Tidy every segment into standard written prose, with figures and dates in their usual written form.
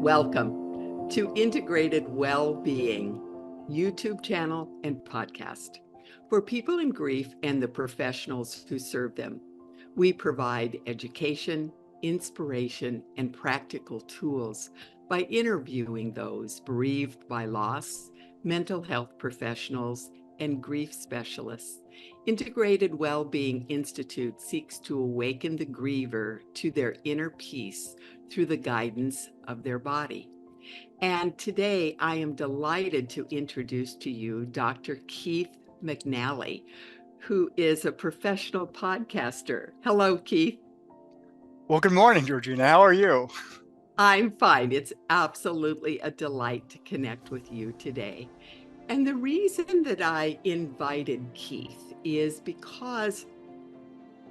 Welcome to Integrated Wellbeing YouTube channel and podcast for people in grief and the professionals who serve them. We provide education, inspiration, and practical tools by interviewing those bereaved by loss, mental health professionals, and grief specialists. Integrated Wellbeing Institute seeks to awaken the griever to their inner peace through the guidance of their body. And today I am delighted to introduce to you Dr. Keith McNally, who is a professional podcaster. Hello, Keith. Well, good morning, Georgina. How are you? I'm fine. It's absolutely a delight to connect with you today. And the reason that I invited Keith is because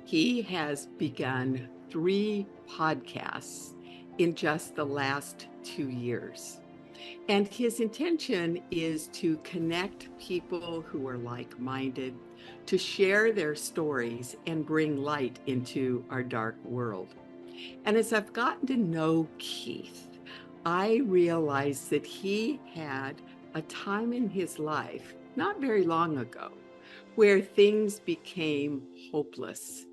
he has begun 3 podcasts in just the last 2 years. And his intention is to connect people who are like-minded, to share their stories and bring light into our dark world. And as I've gotten to know Keith, I realized that he had a time in his life, not very long ago, where things became hopeless.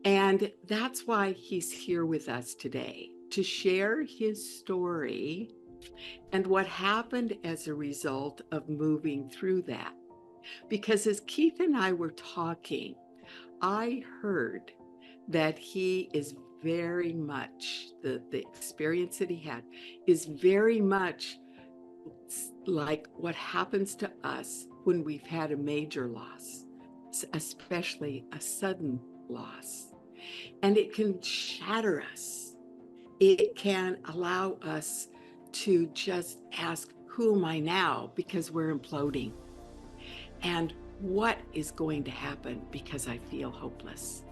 And that's why he's here with us today, to share his story and what happened as a result of moving through that. Because as Keith and I were talking, I heard that he is very much, the experience that he had is very much like what happens to us when we've had a major loss, especially a sudden loss. And it can shatter us. It can allow us to just ask, who am I now? Because we're imploding. And what is going to happen because I feel hopeless?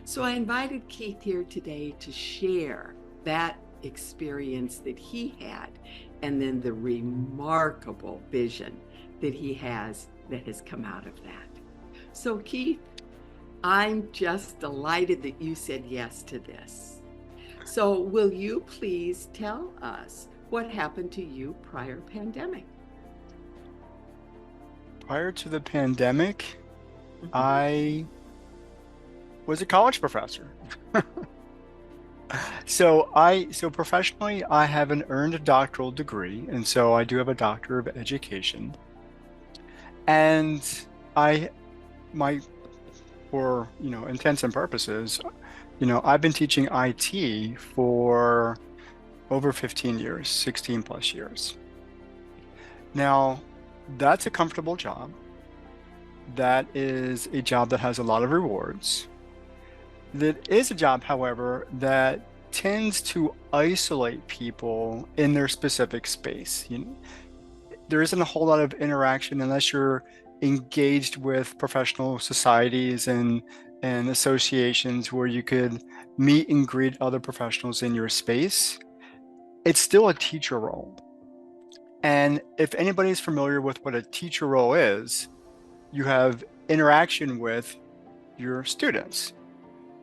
So I invited Keith here today to share that experience that he had, and then the remarkable vision that he has that has come out of that. So Keith, I'm just delighted that you said yes to this. So will you please tell us what happened to you prior pandemic? Prior to the pandemic, I was a college professor. So professionally, I have an earned doctoral degree, and so I do have a doctor of education. And for intents and purposes, I've been teaching IT for over 15 years, 16 plus years. Now, that's a comfortable job. That is a job that has a lot of rewards. That is a job, however, that tends to isolate people in their specific space. There isn't a whole lot of interaction unless you're engaged with professional societies and associations where you could meet and greet other professionals in your space. It's still a teacher role. And if anybody's familiar with what a teacher role is, you have interaction with your students.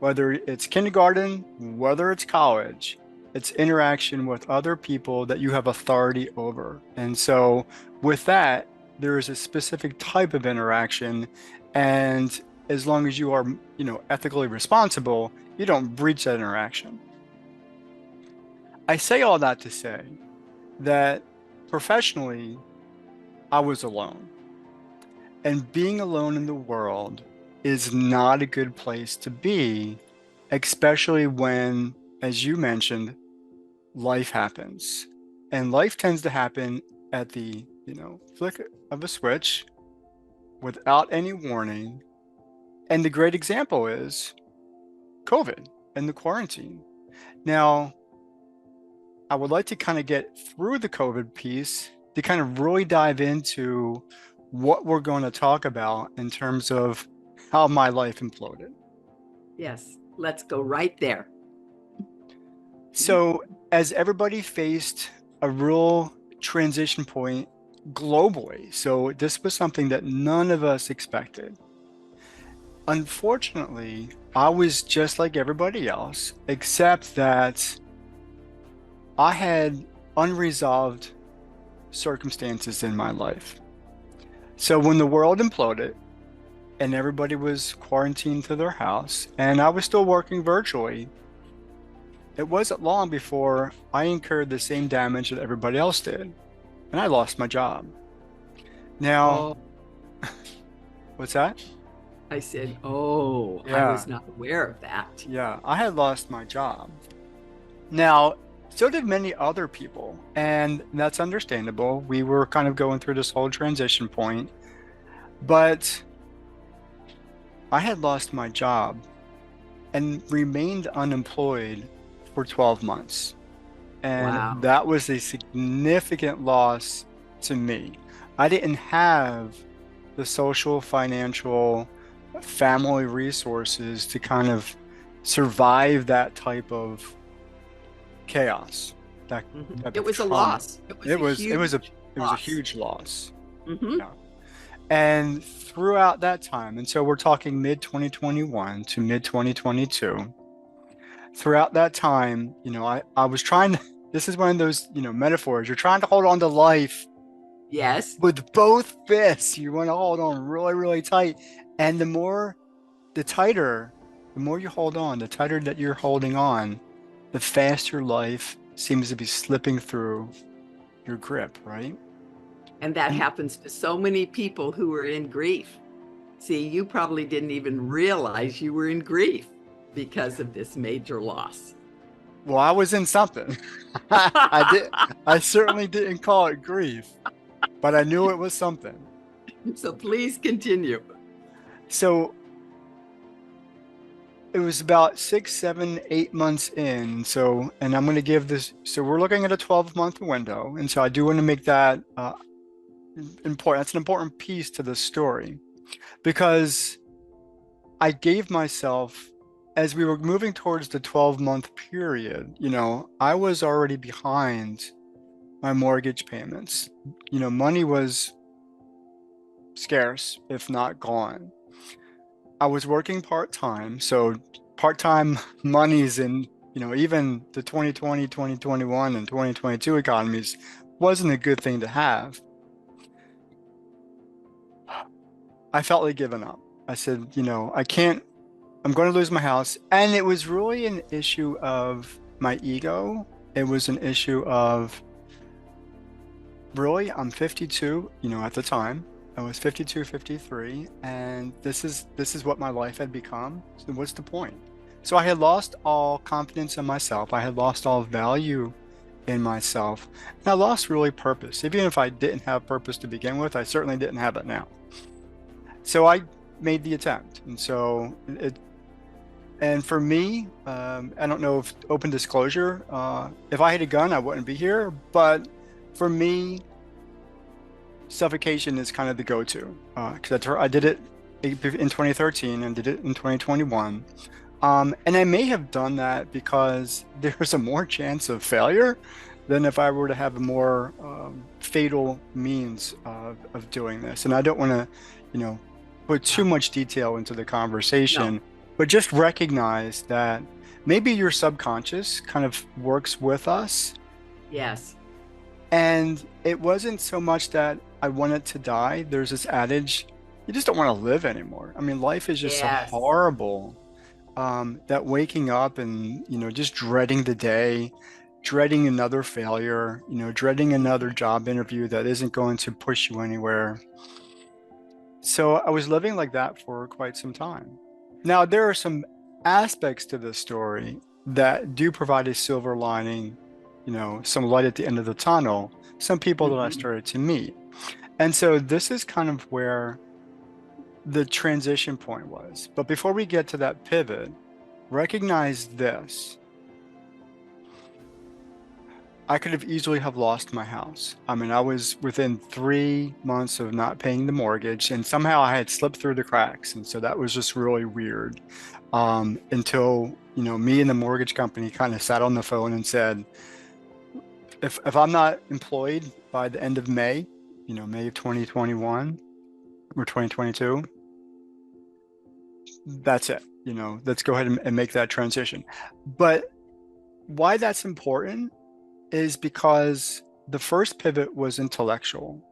Whether it's kindergarten, whether it's college, it's interaction with other people that you have authority over. And so with that, there is a specific type of interaction. And as long as you are, ethically responsible, you don't breach that interaction. I say all that to say that professionally, I was alone. And being alone in the world is not a good place to be, especially when, as you mentioned, life happens. And life tends to happen at the, flick of a switch without any warning. And the great example is COVID and the quarantine. Now, I would like to kind of get through the COVID piece to kind of really dive into what we're going to talk about in terms of how my life imploded. Yes, let's go right there. So as everybody faced a real transition point globally, so this was something that none of us expected. Unfortunately, I was just like everybody else, except that I had unresolved circumstances in my life. So when the world imploded and everybody was quarantined to their house and I was still working virtually, it wasn't long before I incurred the same damage that everybody else did, and I lost my job. Now, Oh, what's that? I said, oh, I Yeah, was not aware of that. yeah, I had lost my job. Now, so did many other people, and that's understandable. We were kind of going through this whole transition point, but I had lost my job and remained unemployed for 12 months. And Wow. that was a significant loss to me. I didn't have the social, financial, family resources to kind of survive that type of chaos, that Mhm. type It of was a trauma. loss. It was It a was it was a huge it was a loss. huge loss. Hmm. Yeah. And throughout that time, and so we're talking mid 2021 to mid 2022, throughout that time, I was trying to, this is one of those, metaphors. You're trying to hold on to life Yes. with both fists. You want to hold on really, really tight. And the tighter, the more you hold on, the tighter that you're holding on, the faster life seems to be slipping through your grip, right? And that And happens to so many people who are in grief. See, you probably didn't even realize you were in grief because of this major loss. well, I was in something. I did, I certainly didn't call it grief, but I knew it was something. So please continue. So it was about 6, 7, 8 months in. So, and I'm going to give this. So we're looking at a 12-month window, and so I do want to make that important. That's an important piece to the story because I gave myself, as we were moving towards the 12-month period, I was already behind my mortgage payments. Money was scarce, if not gone. I was working part-time, so part-time monies in, even the 2020, 2021, and 2022 economies wasn't a good thing to have. I felt like giving up. I said, I can't, I'm going to lose my house. And it was really an issue of my ego. It was an issue of really, I'm 52, at the time. I was 52, 53, and this is what my life had become. So what's the point? So I had lost all confidence in myself. I had lost all value in myself. And I lost really purpose. Even if I didn't have purpose to begin with, I certainly didn't have it now. So I made the attempt. And for me, I don't know if open disclosure, if I had a gun, I wouldn't be here. But for me, suffocation is kind of the go-to because I did it in 2013 and did it in 2021. And I may have done that because there's a more chance of failure than if I were to have a more fatal means of doing this. And I don't want to, put too Wow. much detail into the No. conversation, but just recognize that maybe your subconscious kind of works with us. Yes. And it wasn't so much that I wanted to die. There's this adage, you just don't want to live anymore. I mean, life is just so Yes. horrible that waking up and, just dreading the day, dreading another failure, dreading another job interview that isn't going to push you anywhere. So I was living like that for quite some time. Now, there are some aspects to this story that do provide a silver lining, some light at the end of the tunnel, some people that I Hmm. started to meet. And so this is kind of where the transition point was. But before we get to that pivot, recognize this. I could have easily have lost my house. I mean, I was within 3 months of not paying the mortgage, and somehow I had slipped through the cracks. And so that was just really weird. Until, me and the mortgage company kind of sat on the phone and said, if I'm not employed by the end of May, May of 2021 or 2022, that's it. Let's go ahead and make that transition. But why that's important is because the first pivot was intellectual.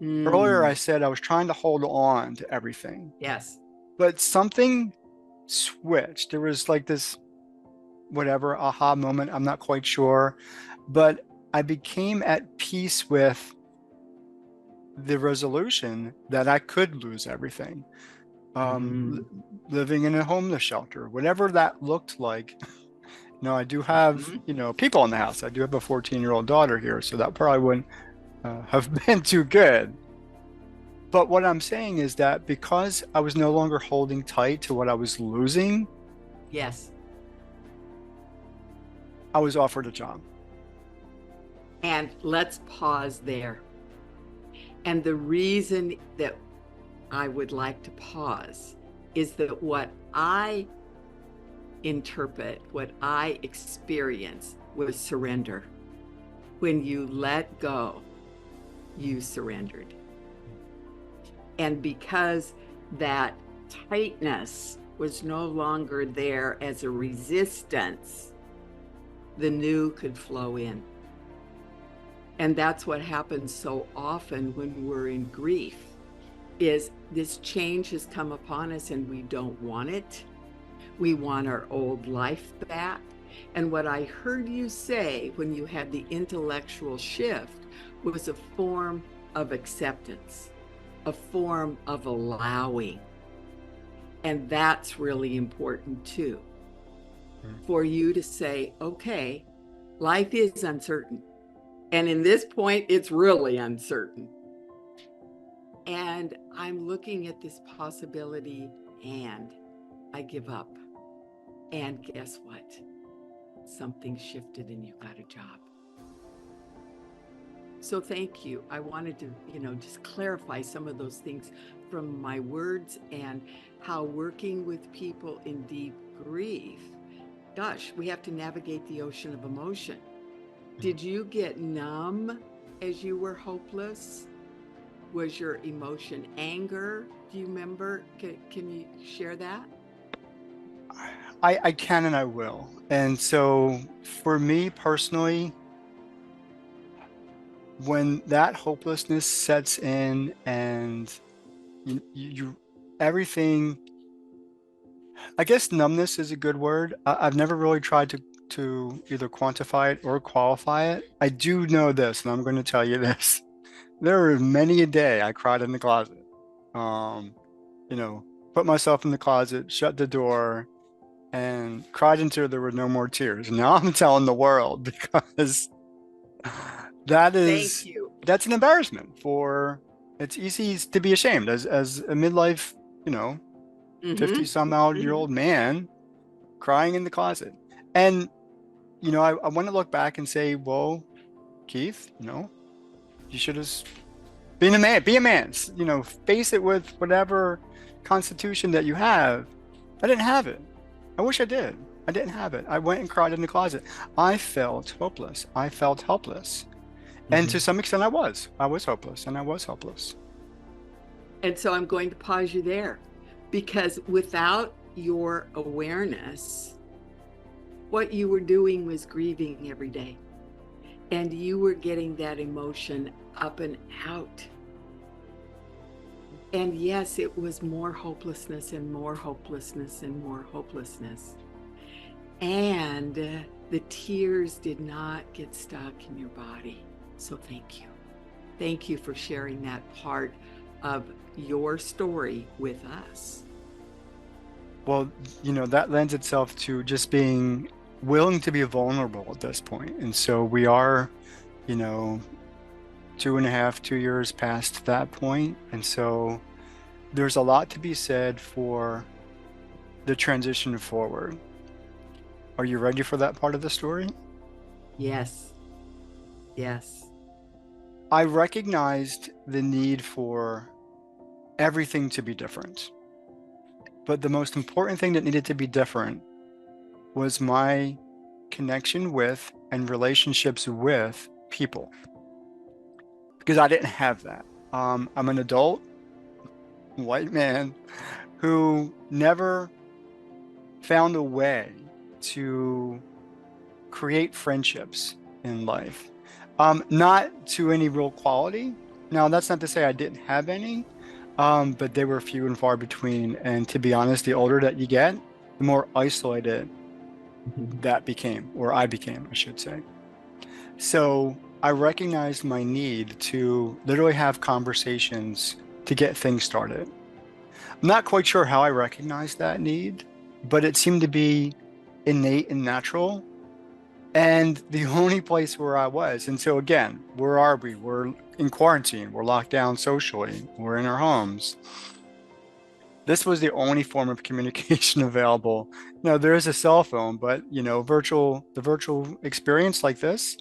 Earlier, I Mm, said I was trying to hold on to everything, yes. but something switched. There was like this, whatever, aha moment. I'm not quite sure, but I became at peace with the resolution that I could lose everything. Mm-hmm. Living in a homeless shelter, whatever that looked like. I do have, Mm-hmm. people in the house. I do have a 14-year-old daughter here, so that probably wouldn't have been too good. But what I'm saying is that because I was no longer holding tight to what I was losing, Yes. I was offered a job. And let's pause there. And the reason that I would like to pause is that what I interpret, what I experience was surrender. When you let go, you surrendered. And because that tightness was no longer there as a resistance, the new could flow in. And that's what happens so often when we're in grief, is this change has come upon us and we don't want it. We want our old life back. And what I heard you say when you had the intellectual shift was a form of acceptance, a form of allowing. And that's really important too, for you to say, okay, life is uncertain. And in this point, it's really uncertain. And I'm looking at this possibility and I give up. And guess what? Something shifted and you got a job. So thank you. I wanted to, just clarify some of those things from my words and how working with people in deep grief, gosh, we have to navigate the ocean of emotion. Did you get numb as you were hopeless? Was your emotion anger? Do you remember? Can you share that? I can and I will. And so for me personally, when that hopelessness sets in and you everything, I guess numbness is a good word. I've never really tried to either quantify it or qualify it. I do know this, and I'm going to tell you this. There were many a day I cried in the closet. Um, you know, put myself in the closet, shut the door, and cried until there were no more tears. And now I'm telling the world because that Thank is you. that's an embarrassment for it's easy to be ashamed as a midlife, 50 Mm-hmm. some odd year Mm-hmm. old man crying in the closet. And, I want to look back and say, well, Keith, you should have been a man, be a man, face it with whatever constitution that you have. I didn't have it. I wish I did. I didn't have it. I went and cried in the closet. I felt hopeless. I felt helpless. And Mm-hmm. to some extent, I was. I was hopeless and I was helpless. And so I'm going to pause you there because without your awareness, what you were doing was grieving every day. And you were getting that emotion up and out. And yes, it was more hopelessness and more hopelessness and more hopelessness. And the tears did not get stuck in your body. So thank you. Thank you for sharing that part of your story with us. Well, that lends itself to just being willing to be vulnerable at this point. And so we are, you know, 2.5, 2 years past that point. And so there's a lot to be said for the transition forward. Are you ready for that part of the story? Yes, yes. I recognized the need for everything to be different. But the most important thing that needed to be different was my connection with and relationships with people because I didn't have that. I'm an adult white man who never found a way to create friendships in life. Not to any real quality. Now, that's not to say I didn't have any, but they were few and far between. And to be honest, the older that you get, the more isolated that became, or I became, I should say. So I recognized my need to literally have conversations to get things started. I'm not quite sure how I recognized that need, but it seemed to be innate and natural and the only place where I was. And so again, where are we? We're in quarantine. We're locked down socially. We're in our homes. This was the only form of communication available. Now there is a cell phone, but the virtual experience like this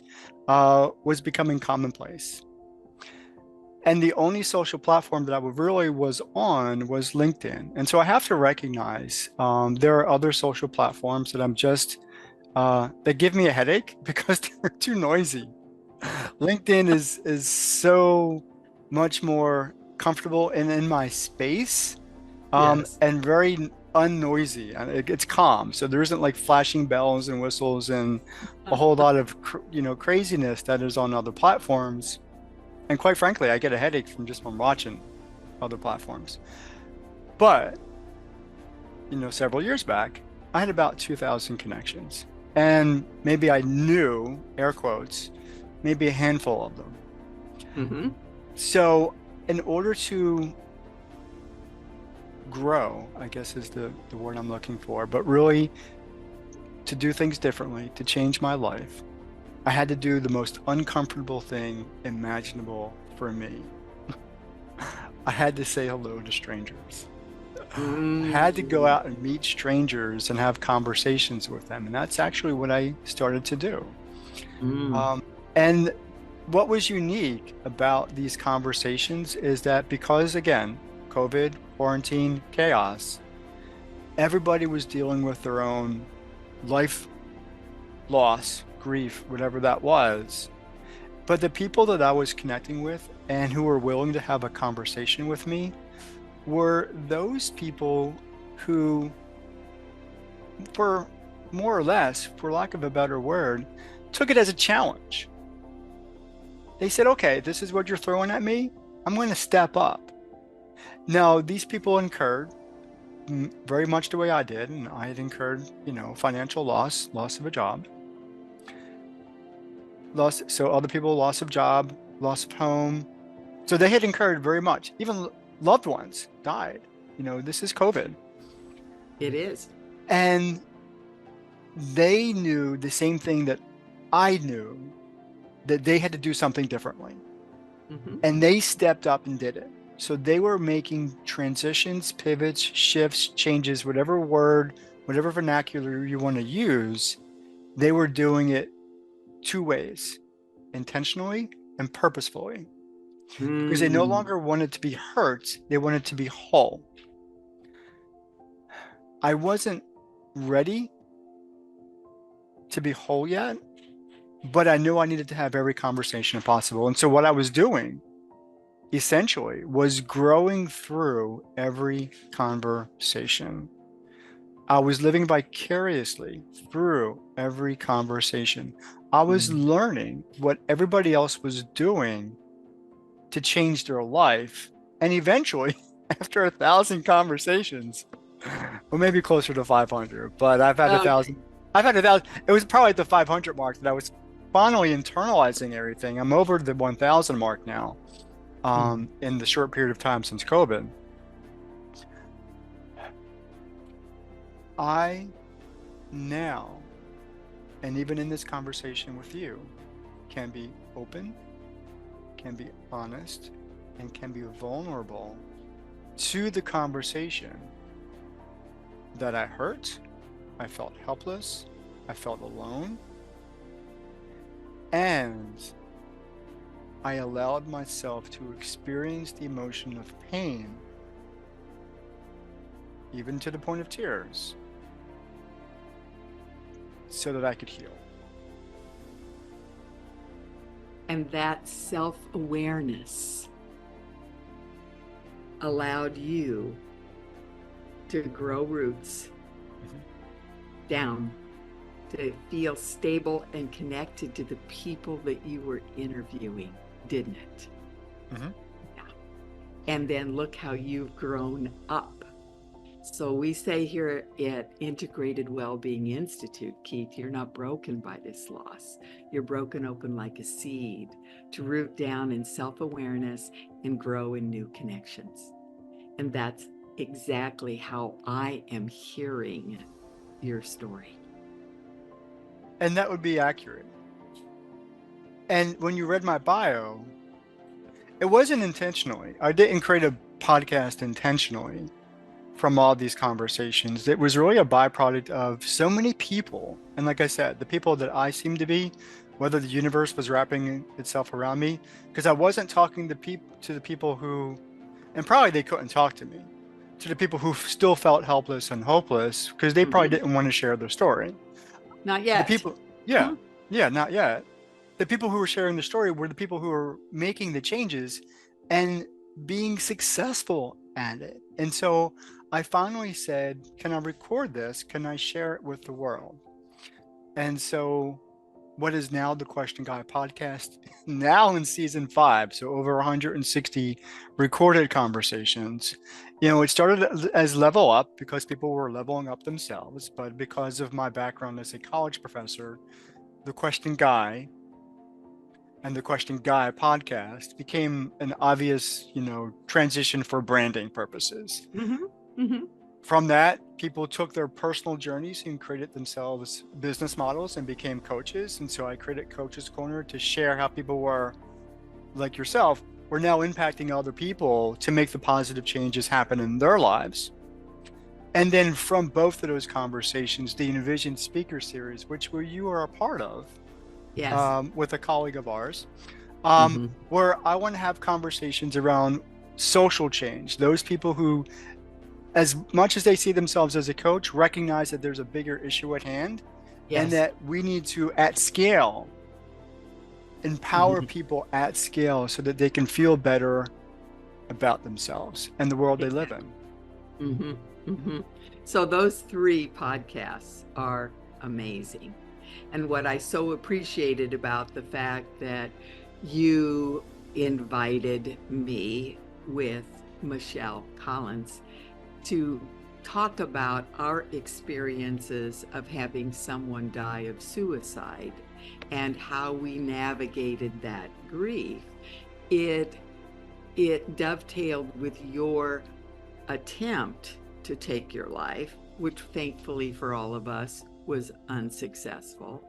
was becoming commonplace. And the only social platform that I really was on was LinkedIn. And so I have to recognize there are other social platforms that I'm just that give me a headache because they're too noisy. LinkedIn is so much more comfortable and in my space, Yes. and very unnoisy. And it's calm, so there isn't like flashing bells and whistles and a whole lot of craziness that is on other platforms. And quite frankly, I get a headache from watching other platforms. But several years back, I had about 2,000 connections. And maybe I knew, air quotes, maybe a handful of them. Mm-hmm. So, in order to grow, I guess is the word I'm looking for, but really to do things differently, to change my life, I had to do the most uncomfortable thing imaginable for me. I had to say hello to strangers. I had to go Mm. out and meet strangers and have conversations with them. And that's actually what I started to do. Mm. Um, and what was unique about these conversations is that because, again, COVID, quarantine, chaos, everybody was dealing with their own life loss, grief, whatever that was. But the people that I was connecting with and who were willing to have a conversation with me were those people who, for more or less, for lack of a better word, took it as a challenge. They said, okay, this is what you're throwing at me. I'm going to step up. Now, these people incurred very much the way I did, and I had incurred, financial loss of a job, so other people, loss of job, loss of home. So they had incurred very much. Even loved ones died. This is COVID. It is. And they knew the same thing that I knew, that they had to do something differently. Mm-hmm. And they stepped up and did it. So they were making transitions, pivots, shifts, changes, whatever word, whatever vernacular you want to use. They were doing it two ways, intentionally and purposefully, because they no Mm. longer wanted to be hurt. They wanted to be whole. I wasn't ready to be whole yet, but I knew I needed to have every conversation possible. And so what I was doing essentially was growing through every conversation. I was living vicariously through every conversation. I was Mm. learning what everybody else was doing to change their life. And eventually, after 1,000 conversations, or maybe closer to 500, but I've had a Okay. thousand. I've had a thousand. It was probably at the 500 mark that I was finally internalizing everything. I'm over the 1,000 mark now, Mm. in the short period of time since COVID. I now, and even in this conversation with you, can be open, can be honest, and can be vulnerable to the conversation that I hurt, I felt helpless, I felt alone, and I allowed myself to experience the emotion of pain, even to the point of tears, so that I could heal. And that self-awareness allowed you to grow roots Mhm. down, to feel stable and connected to the people that you were interviewing, didn't it? Mhm. Yeah. And then look how you've grown up. So we say here at Integrated Wellbeing Institute, Keith, you're not broken by this loss. You're broken open like a seed to root down in self-awareness and grow in new connections. And that's exactly how I am hearing your story. And that would be accurate. And when you read my bio, it wasn't intentionally. I didn't create a podcast intentionally from all these conversations. It was really a byproduct of so many people. And like I said, the people that I seem to be, whether the universe was wrapping itself around me, because I wasn't talking to the people who, and probably they couldn't talk to me, to the people who still felt helpless and hopeless because they probably Mm-hmm. didn't want to share their story. Not The yet. people, yeah, yeah, not yet. The people who were sharing the story were the people who were making the changes and being successful at it. And so I finally said, can I record this? Can I share it with the world? And so what is now the Question Guy podcast, now in season 5, so over 160 recorded conversations. You know, it started as level up because people were leveling up themselves, but because of my background as a college professor, the Question Guy and the Question Guy podcast became an obvious, transition for branding purposes. Mm-hmm. Mm-hmm. From that, people took their personal journeys and created themselves business models and became coaches. And so I created Coach's Corner to share how people were, like yourself, were now impacting other people to make the positive changes happen in their lives. And then from both of those conversations, the Envision Speakers Series, which you are a part of, Yes. with a colleague of ours, Mm-hmm. where I want to have conversations around social change. Those people who, as much as they see themselves as a coach, recognize that there's a bigger issue at hand and Yes. that we need to, at scale, empower Mm-hmm. people at scale so that they can feel better about themselves and the world they live Exactly. in. Mm-hmm. Mm-hmm. So those 3 podcasts are amazing. And what I so appreciated about the fact that you invited me with Michelle Collins to talk about our experiences of having someone die of suicide and how we navigated that grief. It dovetailed with your attempt to take your life, which thankfully for all of us was unsuccessful.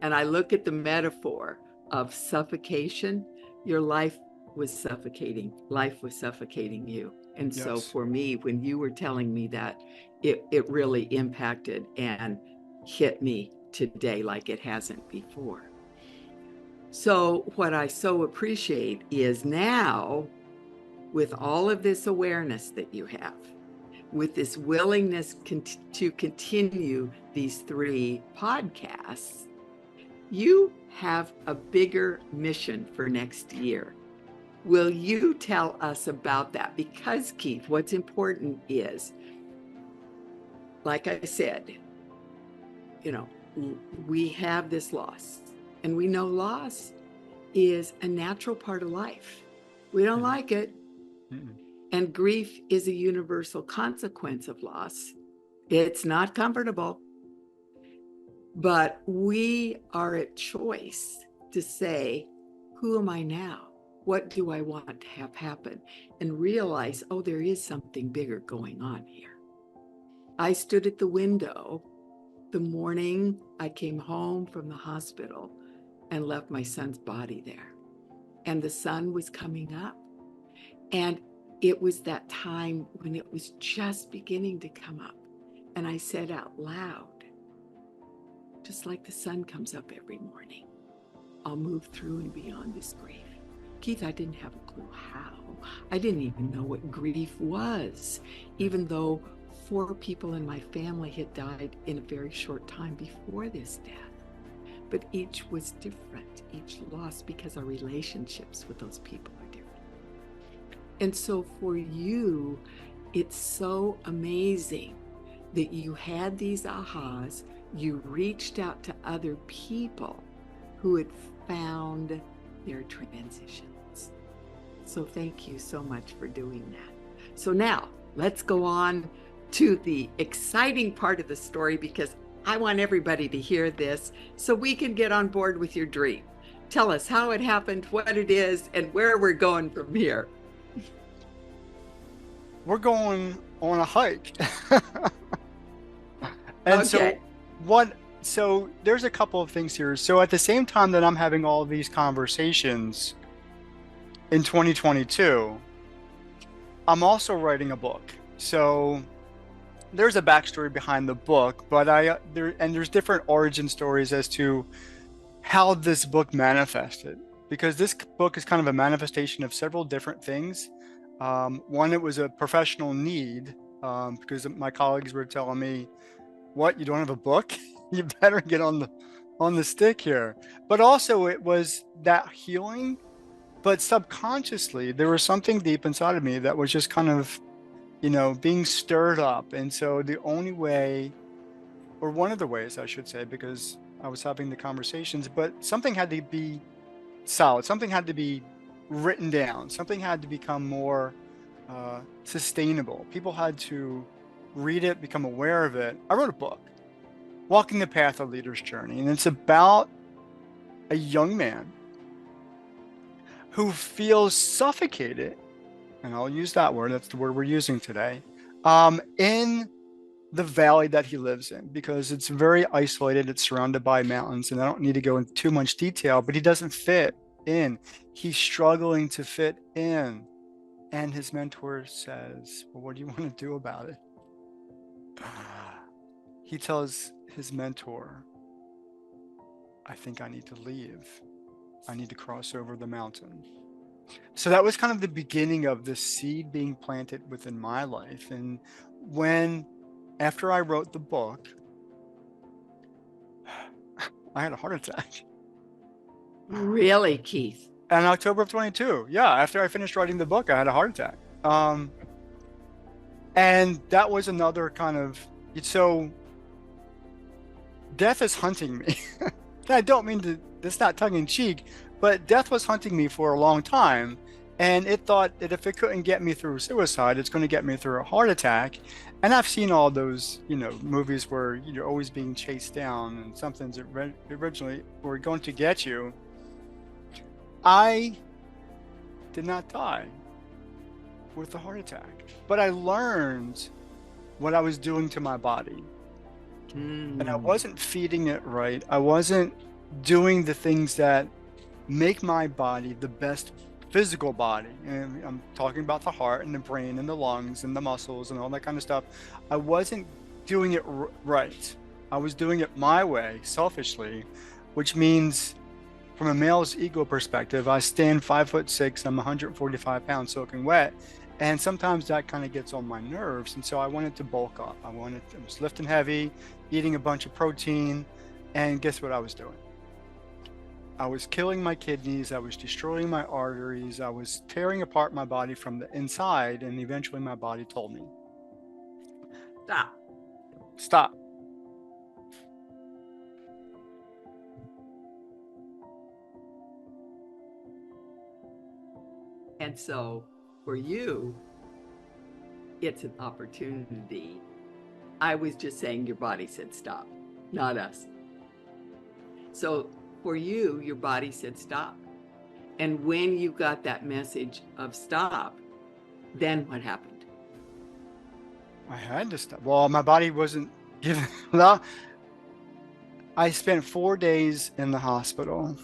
And I look at the metaphor of suffocation. Your life was suffocating. Life was suffocating you. And so Yes. for me, when you were telling me that, it really impacted and hit me today like it hasn't before. So what I so appreciate is now, with all of this awareness that you have, with this willingness to continue these 3 podcasts, you have a bigger mission for next year. Will you tell us about that? Because, Keith, what's important is, like I said, we have this loss, and we know loss is a natural part of life. We don't Mhm. like it. Mhm. And grief is a universal consequence of loss. It's not comfortable, but we are at choice to say, who am I now? What do I want to have happen? And realize, oh, there is something bigger going on here. I stood at the window the morning I came home from the hospital and left my son's body there. And the sun was coming up. And it was that time when it was just beginning to come up. And I said out loud, just like the sun comes up every morning, I'll move through and beyond this grief. Keith, I didn't have a clue how. I didn't even know what grief was, even though 4 people in my family had died in a very short time before this death. But each was different, each loss, because our relationships with those people are different. And so for you, it's so amazing that you had these ahas, you reached out to other people who had found their transitions. So thank you so much for doing that. So now let's go on to the exciting part of the story, because I want everybody to hear this so we can get on board with your dream. Tell us how it happened, what it is, and where we're going from here. We're going on a hike. And Okay. so there's a couple of things here. So at the same time that I'm having all of these conversations in 2022, I'm also writing a book. So there's a backstory behind the book, but there's different origin stories as to how this book manifested, because this book is kind of a manifestation of several different things. One, it was a professional need, because my colleagues were telling me, "What, you don't have a book? You better get on the stick here." But also, it was that healing, but subconsciously, there was something deep inside of me that was just kind of, being stirred up. And so the only way, or one of the ways, I should say, because I was having the conversations, but something had to be solid. Something had to be written down. Something had to become more sustainable. People had to read it, become aware of it. I wrote a book, Walking the Path of Leader's Journey, and it's about a young man who feels suffocated, and I'll use that word, that's the word we're using today, in the valley that he lives in, because it's very isolated. It's surrounded by mountains, and I don't need to go into too much detail, but he doesn't fit in. He's struggling to fit in. And his mentor says, "Well, what do you want to do about it?" He tells his mentor, "I think I need to leave. I need to cross over the mountain." So that was kind of the beginning of the seed being planted within my life. And after I wrote the book, I had a heart attack. Really, Keith? In October of 22. Yeah, after I finished writing the book, I had a heart attack. And that was another kind of, so death is hunting me. I don't mean to, that's not tongue in cheek, but death was hunting me for a long time. And it thought that if it couldn't get me through suicide, it's going to get me through a heart attack. And I've seen all those, movies where you're always being chased down and something's originally or going to get you. I did not die with a heart attack, but I learned what I was doing to my body. And I wasn't feeding it right. I wasn't doing the things that make my body the best physical body. And I'm talking about the heart and the brain and the lungs and the muscles and all that kind of stuff. I wasn't doing it right. I was doing it my way, selfishly, which means from a male's ego perspective, I stand 5'6", I'm 145 pounds soaking wet. And sometimes that kind of gets on my nerves. And so I wanted to bulk up. I was lifting heavy, eating a bunch of protein. And guess what I was doing? I was killing my kidneys. I was destroying my arteries. I was tearing apart my body from the inside. And eventually my body told me, stop. And so for you, it's an opportunity. I was just saying your body said stop, not us. So for you, your body said stop. And when you got that message of stop, then what happened? I had to stop. Well, my body wasn't giving. Well, I spent 4 days in the hospital.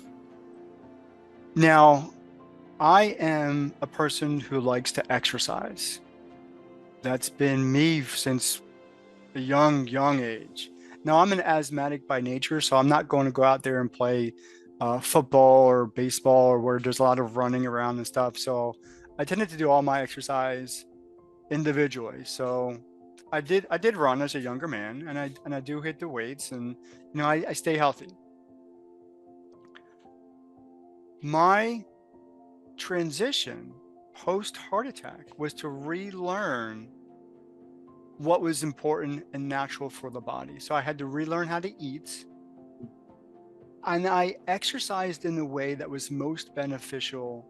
Now, I am a person who likes to exercise. That's been me since a young age. Now, I'm an asthmatic by nature, so I'm not going to go out there and play football or baseball or where there's a lot of running around and stuff. So I tended to do all my exercise individually. So I did run as a younger man, and I do hit the weights, and I stay healthy. My transition post heart attack was to relearn what was important and natural for the body. So I had to relearn how to eat. And I exercised in the way that was most beneficial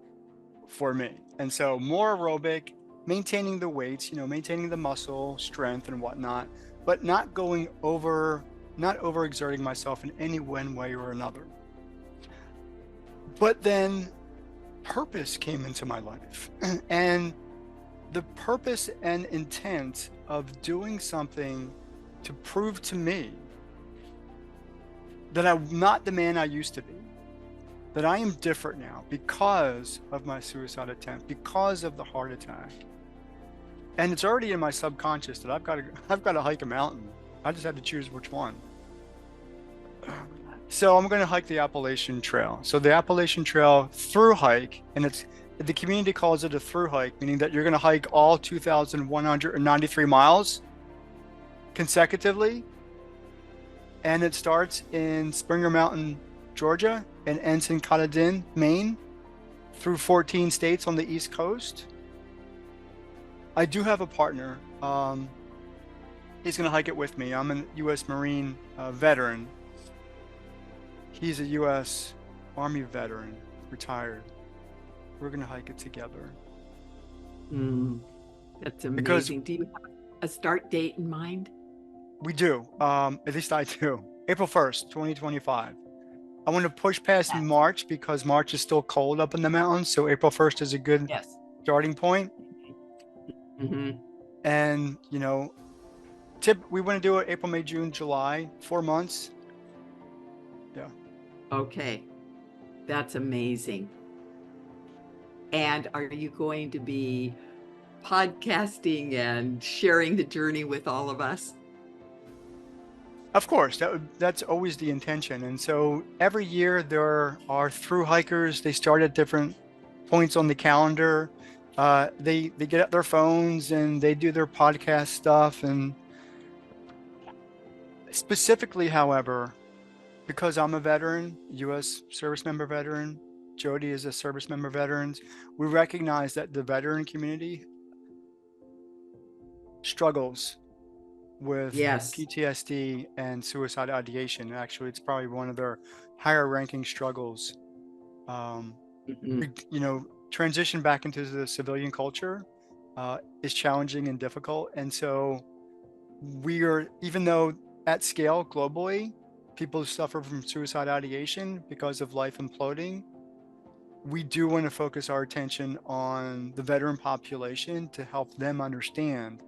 for me. And so more aerobic, maintaining the weights, maintaining the muscle strength and whatnot, but not overexerting myself in any one way or another. But then purpose came into my life. And the purpose and intent of doing something to prove to me that I'm not the man I used to be, that I am different now because of my suicide attempt, because of the heart attack. And it's already in my subconscious that I've got to hike a mountain. I just had to choose which one. So I'm going to hike the Appalachian Trail. So the Appalachian Trail through hike, and the community calls it a through hike, meaning that you're going to hike all 2,193 miles consecutively. And it starts in Springer Mountain, Georgia, and ends in Katahdin, Maine, through 14 states on the East Coast. I do have a partner. He's going to hike it with me. I'm a U.S. Marine veteran. He's a U.S. Army veteran, retired. We're going to hike it together. That's amazing. Do you have a start date in mind? We do. At least I do. April 1st, 2025. I want to push past March because March is still cold up in the mountains. So April 1st is a good starting point. Mm-hmm. And, we want to do it April, May, June, July, 4 months. Yeah. Okay. That's amazing. And are you going to be podcasting and sharing the journey with all of us? Of course, that's always the intention. And so every year there are through hikers. They start at different points on the calendar. They get out their phones and they do their podcast stuff. And specifically, however, because I'm a veteran, U.S. service member veteran, Jody is a service member veteran, we recognize that the veteran community struggles with PTSD and suicide ideation. Actually, it's probably one of their higher ranking struggles. Transition back into the civilian culture is challenging and difficult. And so even though at scale globally, people suffer from suicide ideation because of life imploding, we do want to focus our attention on the veteran population to help them understand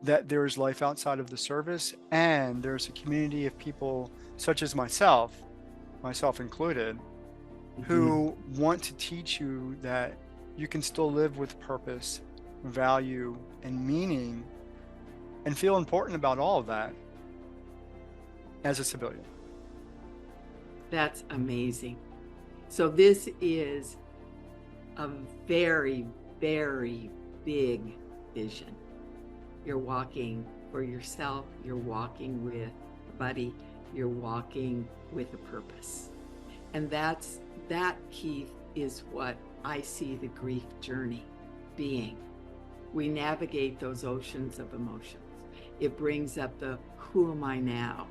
that there is life outside of the service, and there's a community of people such as myself included, who want to teach you that you can still live with purpose, value, and meaning, and feel important about all of that as a civilian. That's amazing. So this is a very, very big vision. You're walking for yourself, you're walking with a buddy, you're walking with a purpose. And that, Keith, is what I see the grief journey being. We navigate those oceans of emotions. It brings up the who am I now?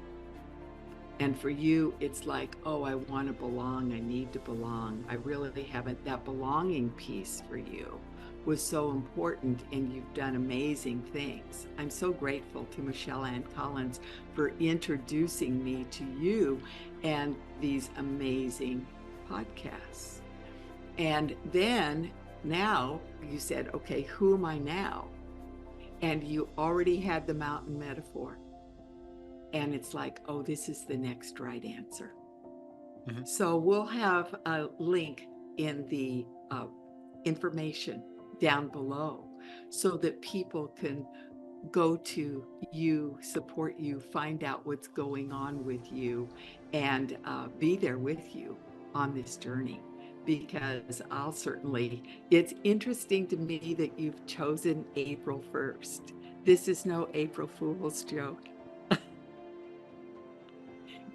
And for you, it's like, oh, I want to belong, I need to belong. I really haven't. That belonging piece for you was so important, and you've done amazing things. I'm so grateful to Michelle Ann Collins for introducing me to you and these amazing podcasts. And then now you said, okay, who am I now? And you already had the mountain metaphor. And it's like, oh, this is the next right answer. Mm-hmm. So we'll have a link in the information down below so that people can go to you, support you, find out what's going on with you, and be there with you on this journey. Because it's interesting to me that you've chosen April 1st. This is no April Fool's joke.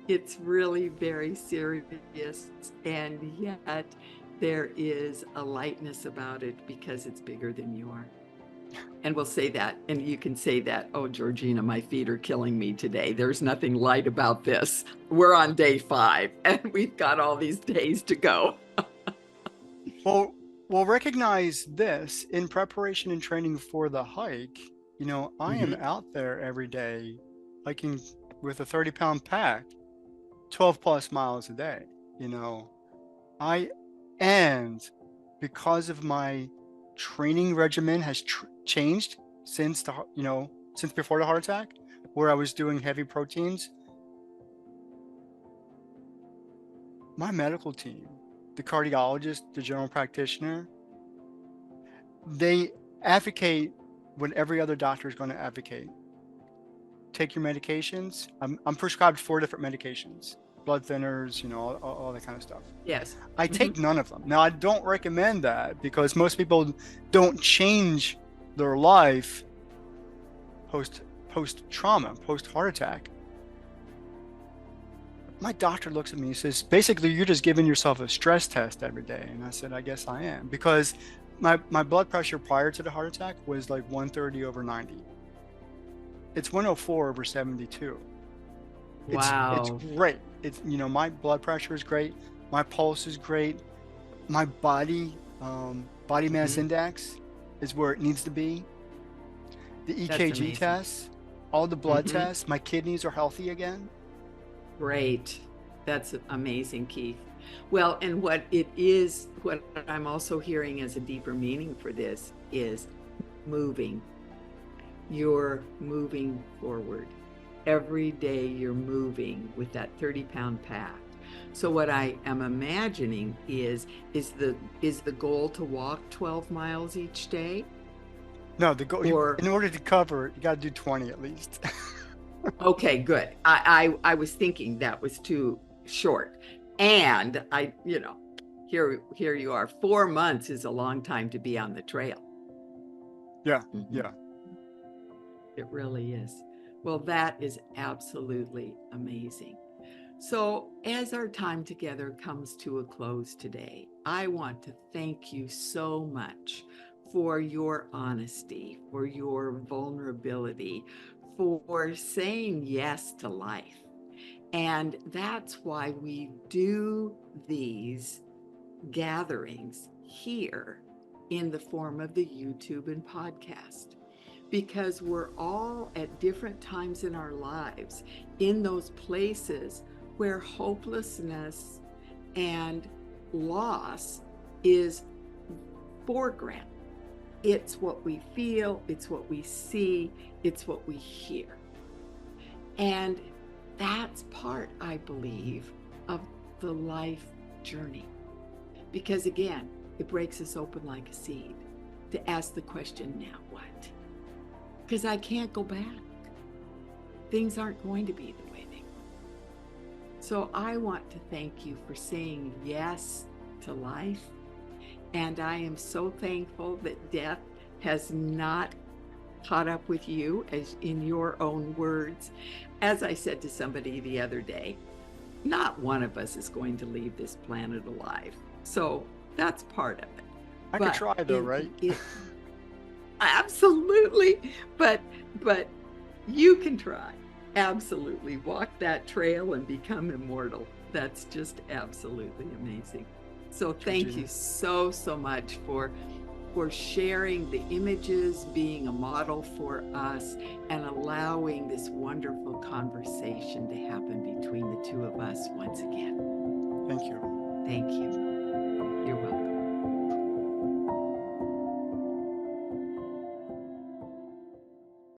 It's really very serious, and yet there is a lightness about it because it's bigger than you are. And we'll say that, and you can say that, oh, Georgina, my feet are killing me today. There's nothing light about this. We're on day 5, and we've got all these days to go. Well, we'll recognize this in preparation and training for the hike. I am out there every day hiking with a 30-pound pack, 12 plus miles a day. And because of my training regimen has changed since since before the heart attack, where I was doing heavy proteins, my medical team, the cardiologist, the general practitioner, they advocate what every other doctor is going to advocate. Take your medications. I'm prescribed 4 different medications, blood thinners, all that kind of stuff. Yes. I take none of them. Now, I don't recommend that because most people don't change their life post trauma, post heart attack. My doctor looks at me and says, basically, you're just giving yourself a stress test every day. And I said, I guess I am, because my blood pressure prior to the heart attack was like 130 over 90. It's 104 over 72. Wow. It's great. My blood pressure is great. My pulse is great. My body mass index is where it needs to be. The EKG tests, all the blood tests, my kidneys are healthy again. Great. That's amazing, Keith. Well, and what I'm also hearing as a deeper meaning for this is moving. You're moving forward. Every day you're moving with that 30-pound pack. So what I am imagining is the goal to walk 12 miles each day? No, the goal, in order to cover it, you got to do 20 at least. Okay, good. I was thinking that was too short. And here you are. 4 months is a long time to be on the trail. Yeah, yeah. It really is. Well, that is absolutely amazing. So as our time together comes to a close today, I want to thank you so much for your honesty, for your vulnerability, for saying yes to life. And that's why we do these gatherings here in the form of the YouTube and podcast, because we're all at different times in our lives in those places where hopelessness and loss is foreground. It's what we feel, it's what we see, it's what we hear. And that's part, I believe, of the life journey. Because again, it breaks us open like a seed to ask the question, now what? Because I can't go back. Things aren't going to be the way they were. So I want to thank you for saying yes to life. And I am so thankful that death has not caught up with you, as in your own words. As I said to somebody the other day, not one of us is going to leave this planet alive. So that's part of it. I could try though, right? Absolutely. But you can try. Absolutely. Walk that trail and become immortal. That's just absolutely amazing. So thank you so much for sharing the images, being a model for us, and allowing this wonderful conversation to happen between the two of us once again. Thank you. Thank you.